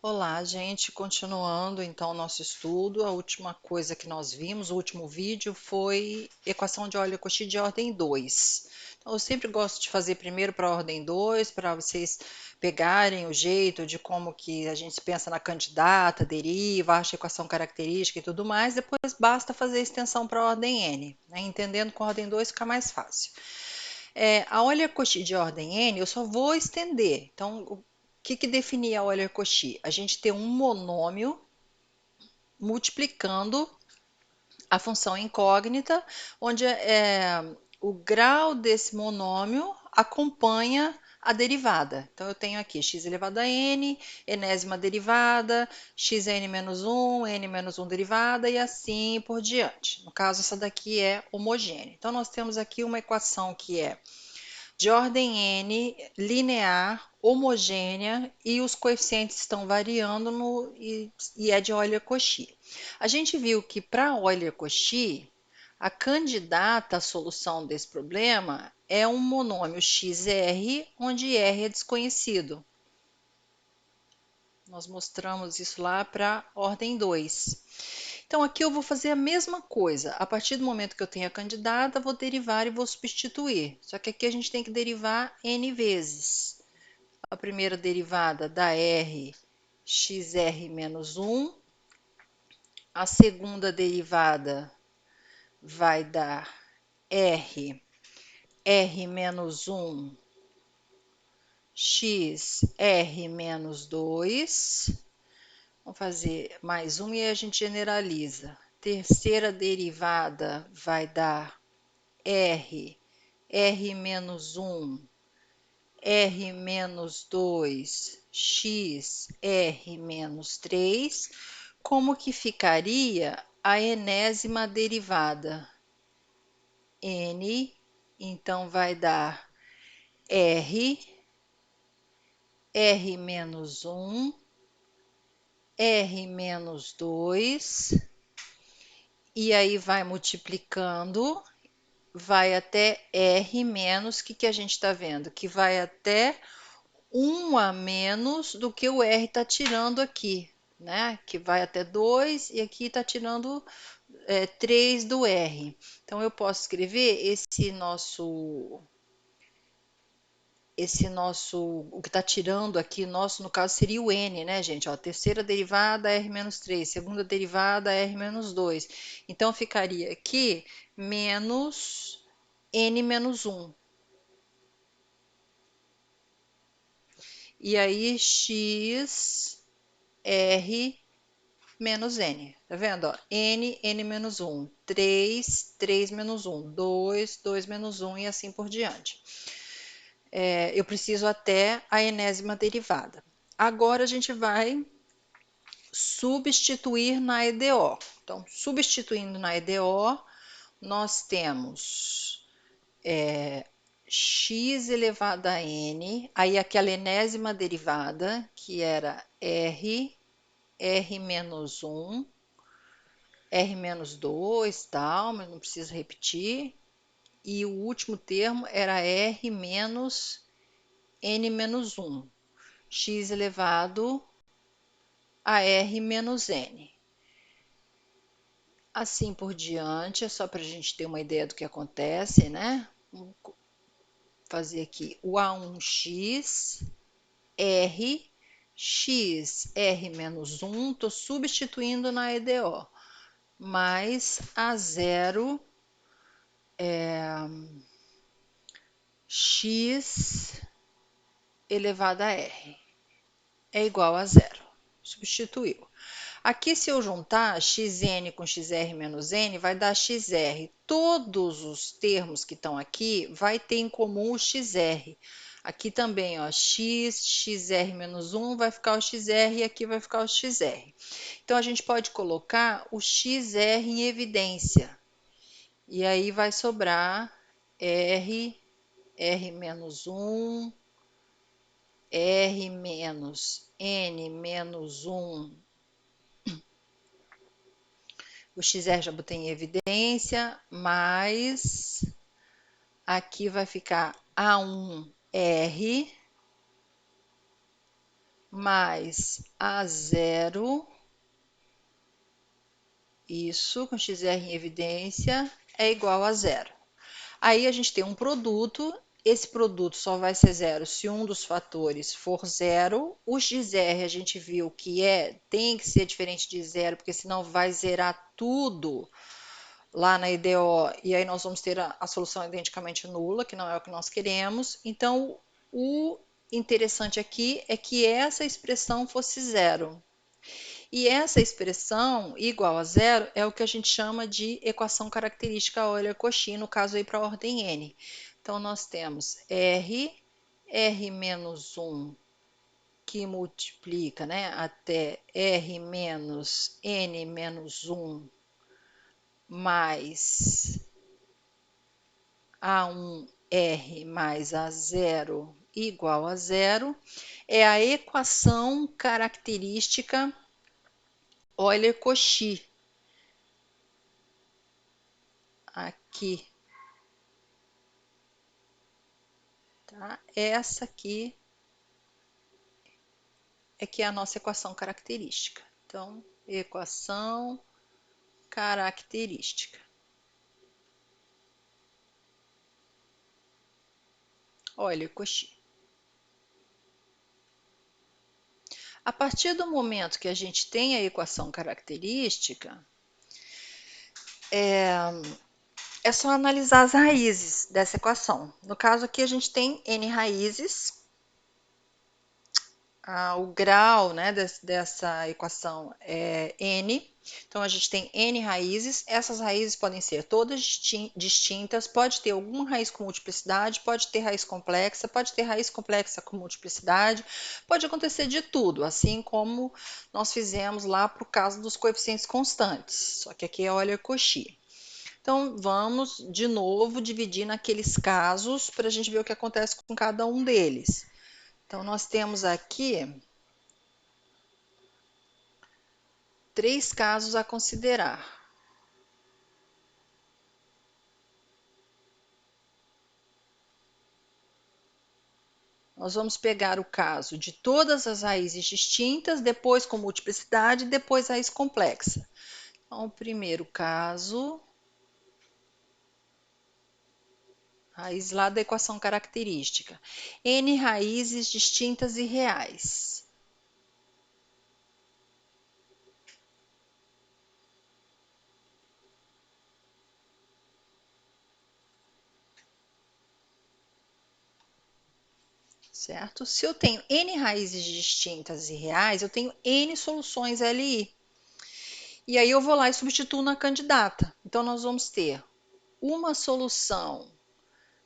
Olá, gente, continuando então o nosso estudo, a última coisa que nós vimos, o último vídeo foi equação de Euler-Cauchy de ordem 2. Então, eu sempre gosto de fazer primeiro para a ordem 2, para vocês pegarem o jeito de como que a gente pensa na candidata, deriva, acha equação característica e tudo mais, depois basta fazer a extensão para a ordem n, né? Entendendo com a ordem 2 fica mais fácil. A Euler-Cauchy de ordem n, eu só vou estender. Então, o que definia a Euler-Cauchy? A gente tem um monômio multiplicando a função incógnita, onde o grau desse monômio acompanha a derivada. Então, eu tenho aqui x elevado a n, enésima derivada, xn menos 1, n menos 1 derivada e assim por diante. No caso, essa daqui é homogênea. Então, nós temos aqui uma equação que é de ordem n, linear, homogênea e os coeficientes estão variando e é de Euler-Cauchy. A gente viu que para Euler-Cauchy, a candidata à solução desse problema é um monômio XR, onde R é desconhecido. Nós mostramos isso lá para ordem 2. Então, aqui eu vou fazer a mesma coisa. A partir do momento que eu tenho a candidata, vou derivar e vou substituir. Só que aqui a gente tem que derivar n vezes. A primeira derivada dá r, xr menos 1. A segunda derivada vai dar r menos 1, x, r menos 2. Vamos fazer mais um e a gente generaliza. Terceira derivada vai dar r menos 1, r menos 2, x, r menos 3. Como que ficaria a enésima derivada? N, então vai dar r menos 1, r menos 2, e aí vai multiplicando, vai até R menos, o que a gente está vendo? Que vai até 1 a menos do que o R está tirando aqui, né? Que vai até 2 e aqui está tirando 3 do R. Então, eu posso escrever o que está tirando aqui, no caso seria o n, né, gente? Ó, terceira derivada, r menos 3, segunda derivada, r menos 2. Então, ficaria aqui menos n menos 1. E aí, x, r menos n. Tá vendo? Ó? N menos 1. 3, 3 menos 1. 2, 2 menos 1 e assim por diante. Eu preciso até a enésima derivada. Agora a gente vai substituir na EDO. Então, substituindo na EDO, nós temos x elevado a n, aí aquela enésima derivada, que era r menos 1, r menos 2, tal, mas não preciso repetir. E o último termo era r menos n menos 1, x elevado a r menos n. Assim por diante, é só para a gente ter uma ideia do que acontece, né? Vamos fazer aqui o A1x, R, x, R menos 1, estou substituindo na EDO, mais A0, x elevado a R, é igual a zero. Substituiu. Aqui, se eu juntar xn com xr menos n, vai dar xr. Todos os termos que estão aqui vai ter em comum o xr. Aqui também, ó, x, xr menos 1 vai ficar o xr e aqui vai ficar o xr. Então, a gente pode colocar o xr em evidência. E aí vai sobrar r menos 1, r menos n menos 1. O XR já botei em evidência, mas aqui vai ficar A1R mais A0, isso, com XR em evidência, é igual a zero. Aí a gente tem um produto, esse produto só vai ser zero se um dos fatores for zero. O XR a gente viu que tem que ser diferente de zero, porque senão vai zerar tudo lá na IDO, e aí nós vamos ter a solução identicamente nula, que não é o que nós queremos. Então, o interessante aqui é que essa expressão fosse zero. E essa expressão igual a zero é o que a gente chama de equação característica Euler-Cauchy, no caso aí para a ordem n. Então, nós temos R menos 1 que multiplica, né, até R menos N menos 1 mais A1R mais A0 igual a zero, é a equação característica Euler-Cauchy. Aqui, tá? Essa aqui é que é a nossa equação característica. Então, equação característica. Euler-Cauchy. A partir do momento que a gente tem a equação característica, é só analisar as raízes dessa equação. No caso aqui, a gente tem n raízes. O grau, né, dessa equação é n. Então, a gente tem n raízes. Essas raízes podem ser todas distintas. Pode ter alguma raiz com multiplicidade, pode ter raiz complexa, pode ter raiz complexa com multiplicidade. Pode acontecer de tudo, assim como nós fizemos lá para o caso dos coeficientes constantes. Só que aqui é Euler-Cauchy. Então, vamos de novo dividir naqueles casos para a gente ver o que acontece com cada um deles. Então, nós temos aqui 3 casos a considerar. Nós vamos pegar o caso de todas as raízes distintas, depois com multiplicidade, depois raiz complexa. Então, o primeiro caso, raiz lá da equação característica. N raízes distintas e reais. Certo? Se eu tenho n raízes distintas e reais, eu tenho n soluções LI. E aí eu vou lá e substituo na candidata. Então, nós vamos ter uma solução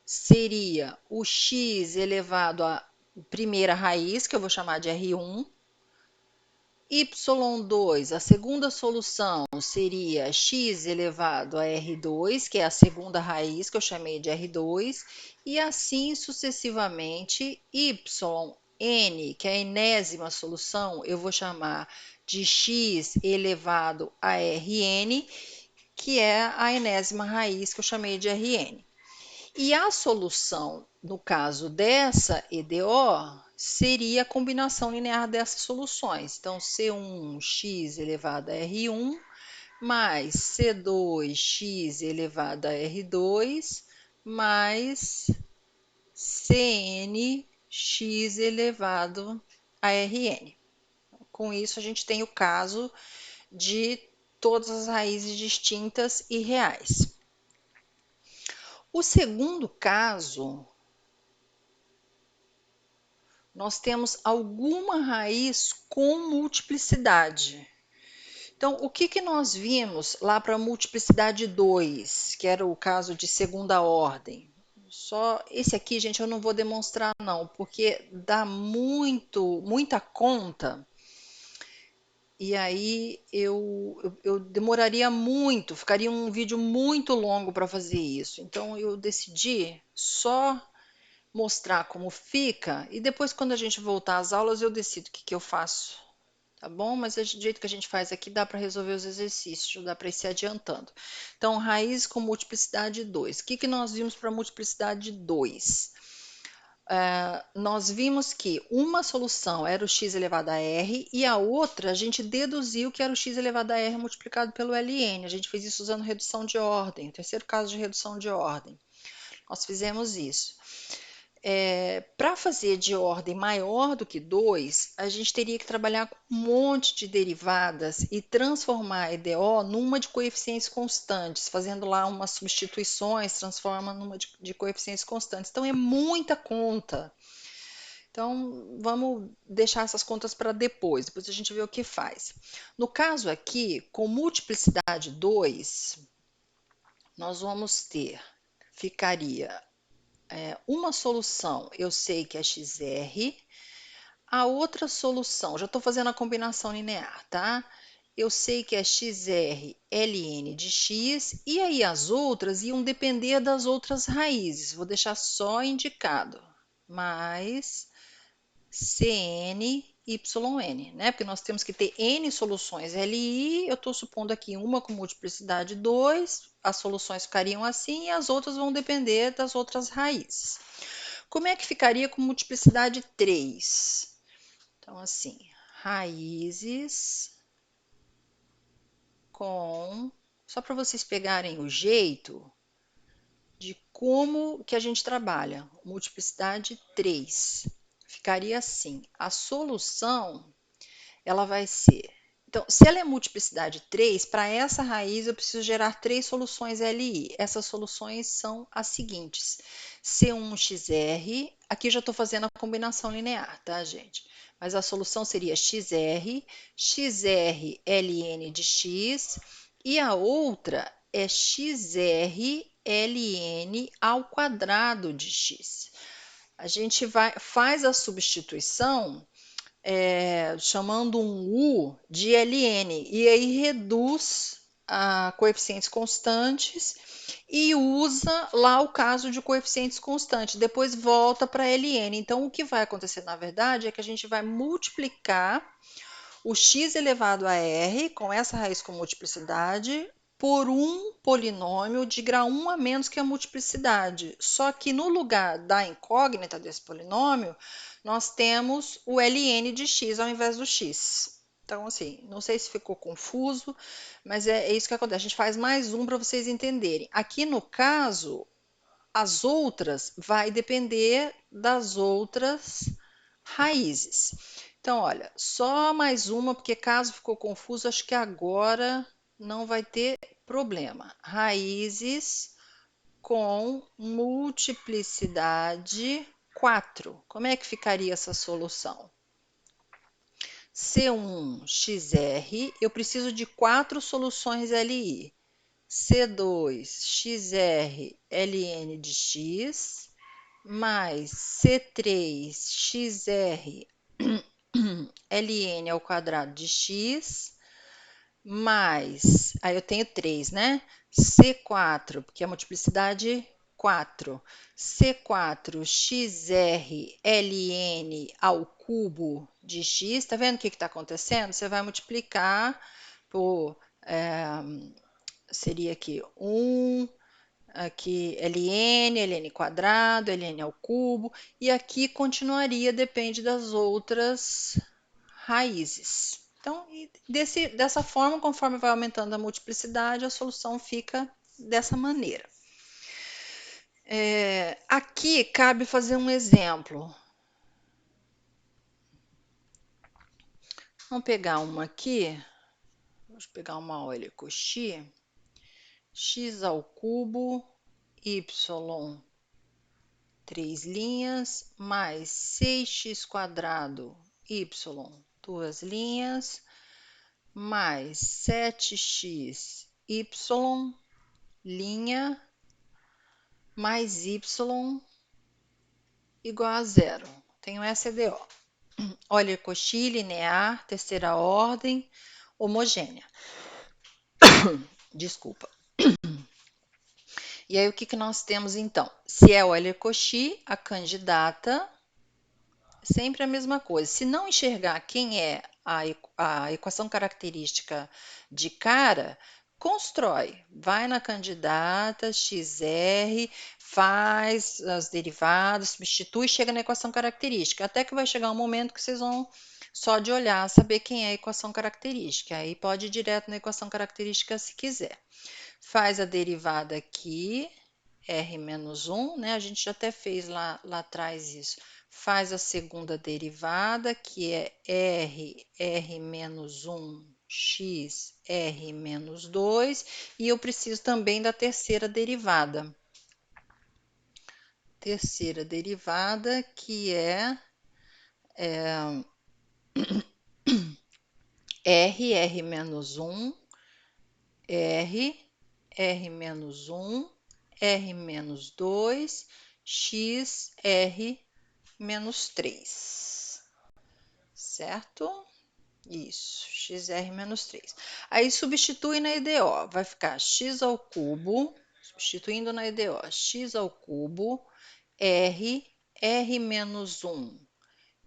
seria o x elevado à primeira raiz, que eu vou chamar de R1. Y2, a segunda solução seria x elevado a R2, que é a segunda raiz, que eu chamei de R2, e assim sucessivamente. Yn, que é a enésima solução, eu vou chamar de x elevado a Rn, que é a enésima raiz, que eu chamei de Rn. E a solução, no caso dessa EDO, seria a combinação linear dessas soluções. Então, C1x elevado a R1 mais C2x elevado a R2 mais CNx elevado a Rn. Com isso, a gente tem o caso de todas as raízes distintas e reais. O segundo caso, nós temos alguma raiz com multiplicidade. Então, o que nós vimos lá para a multiplicidade 2, que era o caso de segunda ordem? Só esse aqui, gente, eu não vou demonstrar não, porque dá muita conta. E aí eu demoraria muito, ficaria um vídeo muito longo para fazer isso. Então, eu decidi só mostrar como fica e depois, quando a gente voltar às aulas, eu decido o que eu faço, tá bom? Mas do jeito que a gente faz aqui, dá para resolver os exercícios, dá para ir se adiantando. Então, raiz com multiplicidade 2. O que nós vimos para multiplicidade 2? nós vimos que uma solução era o x elevado a r e a outra a gente deduziu que era o x elevado a r multiplicado pelo ln. A gente fez isso usando redução de ordem, o terceiro caso de redução de ordem. Nós fizemos isso. Para fazer de ordem maior do que 2, a gente teria que trabalhar com um monte de derivadas e transformar a EDO numa de coeficientes constantes, fazendo lá umas substituições, transforma numa de coeficientes constantes. Então, é muita conta. Então, vamos deixar essas contas para depois a gente vê o que faz. No caso aqui, com multiplicidade 2, nós vamos ter, ficaria uma solução, eu sei que é XR, a outra solução, já estou fazendo a combinação linear, tá? Eu sei que é XR ln de x, e aí as outras iam depender das outras raízes, vou deixar só indicado, mais Cn yn, né? Porque nós temos que ter n soluções Li, eu estou supondo aqui uma com multiplicidade 2, as soluções ficariam assim e as outras vão depender das outras raízes. Como é que ficaria com multiplicidade 3? Então, assim, raízes com... Só para vocês pegarem o jeito de como que a gente trabalha. Multiplicidade 3. Ficaria assim. A solução, ela vai ser... Então, se ela é multiplicidade 3, para essa raiz eu preciso gerar 3 soluções Li. Essas soluções são as seguintes. C1xr, aqui já estou fazendo a combinação linear, tá, gente? Mas a solução seria xr, xr ln de x, e a outra é xr ln ao quadrado de x. A gente faz a substituição chamando um U de ln, e aí reduz a coeficientes constantes e usa lá o caso de coeficientes constantes, depois volta para ln. Então, o que vai acontecer, na verdade, é que a gente vai multiplicar o x elevado a r, com essa raiz com multiplicidade, por um polinômio de grau 1 a menos que a multiplicidade. Só que no lugar da incógnita desse polinômio, nós temos o ln de x ao invés do x. Então, assim, não sei se ficou confuso, mas é isso que acontece. A gente faz mais um para vocês entenderem. Aqui no caso, as outras vai depender das outras raízes. Então, olha, só mais uma, porque caso ficou confuso, acho que agora não vai ter problema. Raízes com multiplicidade 4. Como é que ficaria essa solução? C1xr, eu preciso de 4 soluções Li. C2xr ln de x, mais C3xr ln ao quadrado de x, mais, aí eu tenho 3, né? C4, porque a multiplicidade 4, C4xr ln ao cubo de x, tá vendo o que está acontecendo? Você vai multiplicar por, seria aqui 1, aqui ln quadrado, ln ao cubo, e aqui continuaria, depende das outras raízes. Então, dessa forma, conforme vai aumentando a multiplicidade, a solução fica dessa maneira. Aqui cabe fazer um exemplo. Vamos pegar uma aqui. Vamos pegar uma Euler Cauchy. X ao cubo, y 3 linhas, mais 6x quadrado, y 2 linhas, mais 7x, y, linha, mais y igual a zero. Tenho essa EDO. Euler Cauchy, linear, terceira ordem, homogênea. Desculpa. E aí, o que nós temos, então? Se é Euler Cauchy, a candidata, sempre a mesma coisa. Se não enxergar quem é a equação característica de cara, constrói. Vai na candidata, XR, faz as derivadas, substitui e chega na equação característica. Até que vai chegar um momento que vocês vão, só de olhar, saber quem é a equação característica. Aí pode ir direto na equação característica se quiser. Faz a derivada aqui, R menos 1, né? A gente já até fez lá atrás isso. Faz a segunda derivada, que é R menos 1, X, R menos 2. E eu preciso também da terceira derivada. Terceira derivada, que é R menos 1, R menos 1, R menos 2, X, R menos 3, certo? Isso, xr menos 3. Aí substitui na EDO, vai ficar x ao cubo, substituindo na EDO, x ao cubo, r menos 1,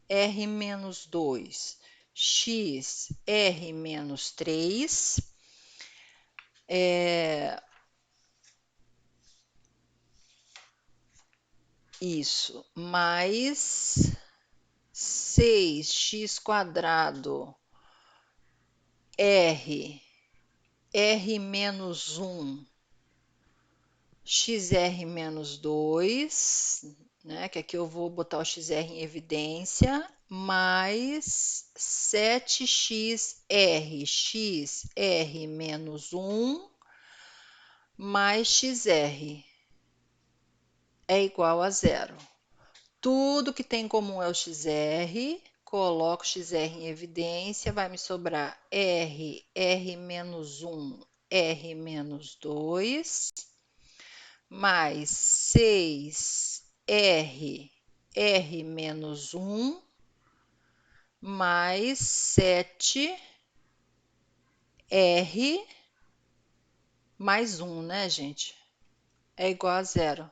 r menos 2, x, r menos 3, isso, mais 6x quadrado r menos 1, xr menos 2, né, que aqui eu vou botar o xr em evidência, mais 7xr, xr menos 1, mais xr é igual a zero. Tudo que tem em comum é o XR, coloco o XR em evidência, vai me sobrar R menos 1, R menos 2, mais 6R, R menos 1, mais 7R mais 1, né, gente? É igual a zero.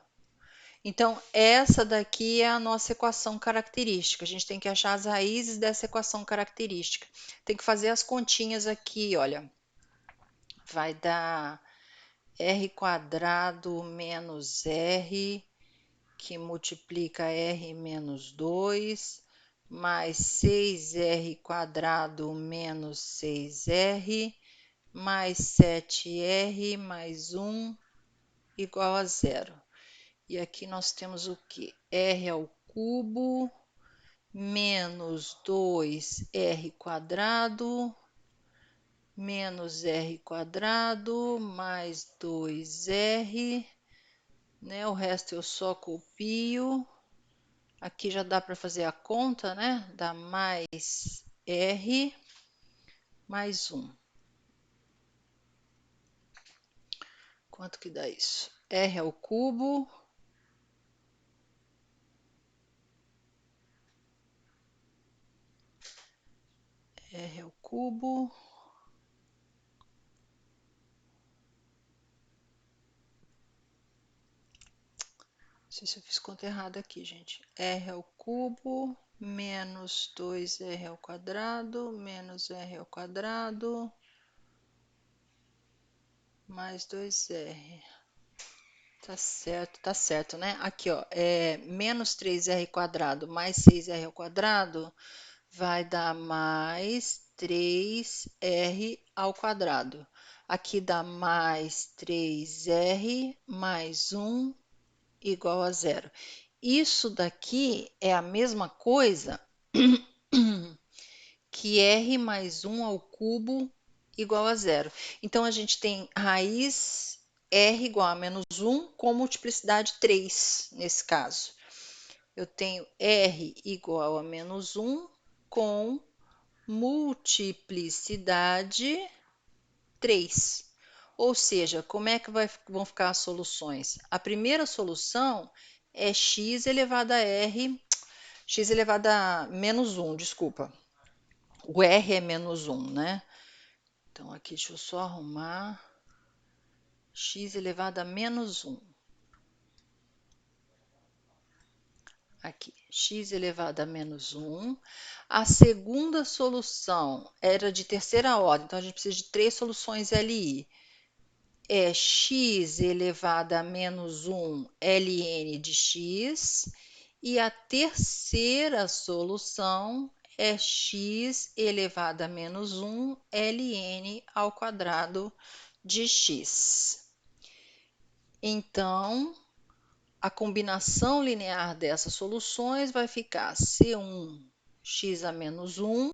Então, essa daqui é a nossa equação característica. A gente tem que achar as raízes dessa equação característica. Tem que fazer as continhas aqui, olha. Vai dar r quadrado menos r, que multiplica r menos 2, mais 6r quadrado menos 6r, mais 7r mais 1 igual a zero. E aqui nós temos o que? R ao cubo menos 2r quadrado menos r quadrado mais 2r, né? O resto eu só copio. Aqui já dá para fazer a conta, né? Dá mais r mais 1. Quanto que dá isso? R ao cubo R ao cubo não sei se eu fiz conta errada aqui, gente. R ao cubo menos 2r ao quadrado menos r ao quadrado mais 2r. Tá certo, né? Aqui, ó, menos 3r quadrado mais 6r ao quadrado vai dar mais 3r ao quadrado. Aqui dá mais 3r mais 1 igual a zero. Isso daqui é a mesma coisa que r mais 1 ao cubo igual a zero. Então, a gente tem raiz r igual a menos 1 com multiplicidade 3, nesse caso. Eu tenho r igual a menos 1 com multiplicidade 3. Ou seja, como é que vão ficar as soluções? A primeira solução é x elevado a x elevado a menos 1, desculpa. O r é menos 1, né? Então, aqui deixa eu só arrumar. X elevado a menos 1. Aqui, x elevado a menos 1. A segunda solução era de terceira ordem, então a gente precisa de 3 soluções LI. é x elevado a menos 1 ln de x, e a terceira solução é x elevado a menos 1 ln ao quadrado de x. Então, a combinação linear dessas soluções vai ficar C1 x a menos 1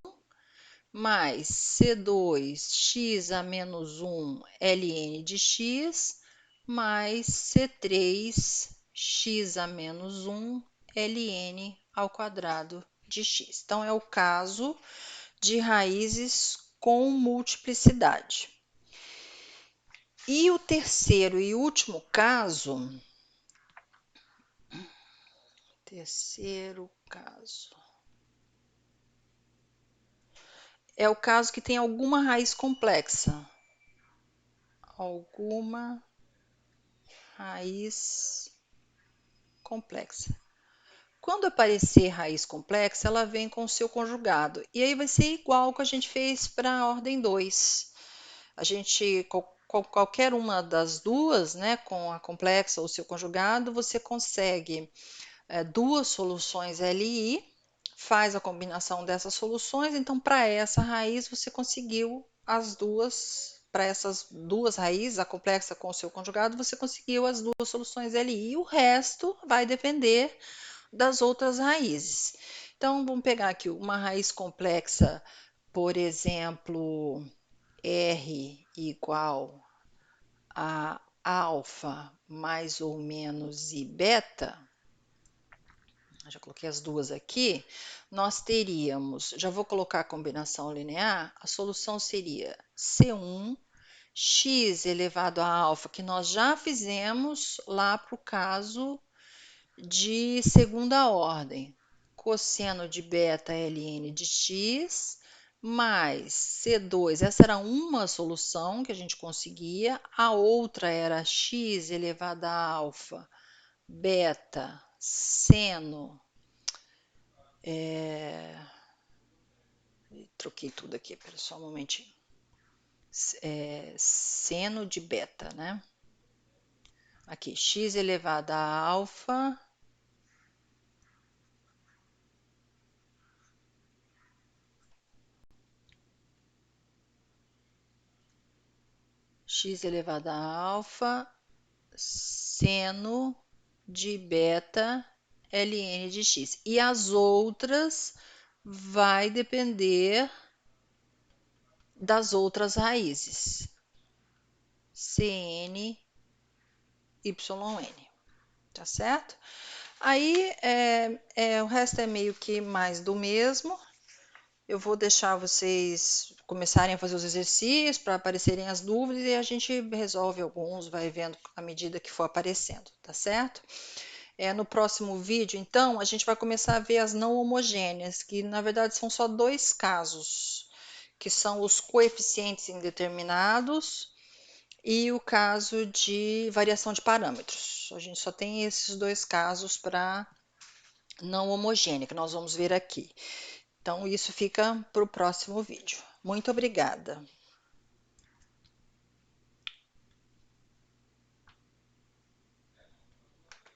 mais C2 x a menos 1 ln de x mais C3 x a menos 1 ln ao quadrado de x. Então, é o caso de raízes com multiplicidade. E o terceiro e último caso, é o caso que tem alguma raiz complexa. Alguma raiz complexa. Quando aparecer raiz complexa, ela vem com o seu conjugado. E aí vai ser igual que a gente fez para a ordem 2. A gente, qualquer uma das duas, né, com a complexa ou seu conjugado, você consegue duas soluções LI, faz a combinação dessas soluções, então para essa raiz você conseguiu as duas, para essas duas raízes, a complexa com o seu conjugado, você conseguiu as duas soluções LI, e o resto vai depender das outras raízes. Então vamos pegar aqui uma raiz complexa, por exemplo, R igual a alfa mais ou menos I beta. Já coloquei as duas aqui, nós teríamos, já vou colocar a combinação linear, a solução seria C1 x elevado a alfa, que nós já fizemos lá para o caso de segunda ordem, cosseno de beta ln de x, mais C2, essa era uma solução que a gente conseguia, a outra era x elevado a alfa, beta, seno, troquei tudo aqui, pera só um momentinho, seno de beta, né? Aqui, x elevado a alfa, x elevado a alfa, seno de beta ln de x. E as outras vai depender das outras raízes. Cn, yn, tá certo? Aí, o resto é meio que mais do mesmo. Eu vou deixar vocês começarem a fazer os exercícios para aparecerem as dúvidas e a gente resolve alguns, vai vendo à medida que for aparecendo, tá certo? No próximo vídeo, então, a gente vai começar a ver as não homogêneas, que na verdade são só dois casos, que são os coeficientes indeterminados e o caso de variação de parâmetros. A gente só tem esses dois casos para não homogênea, que nós vamos ver aqui. Então, isso fica para o próximo vídeo. Muito obrigada!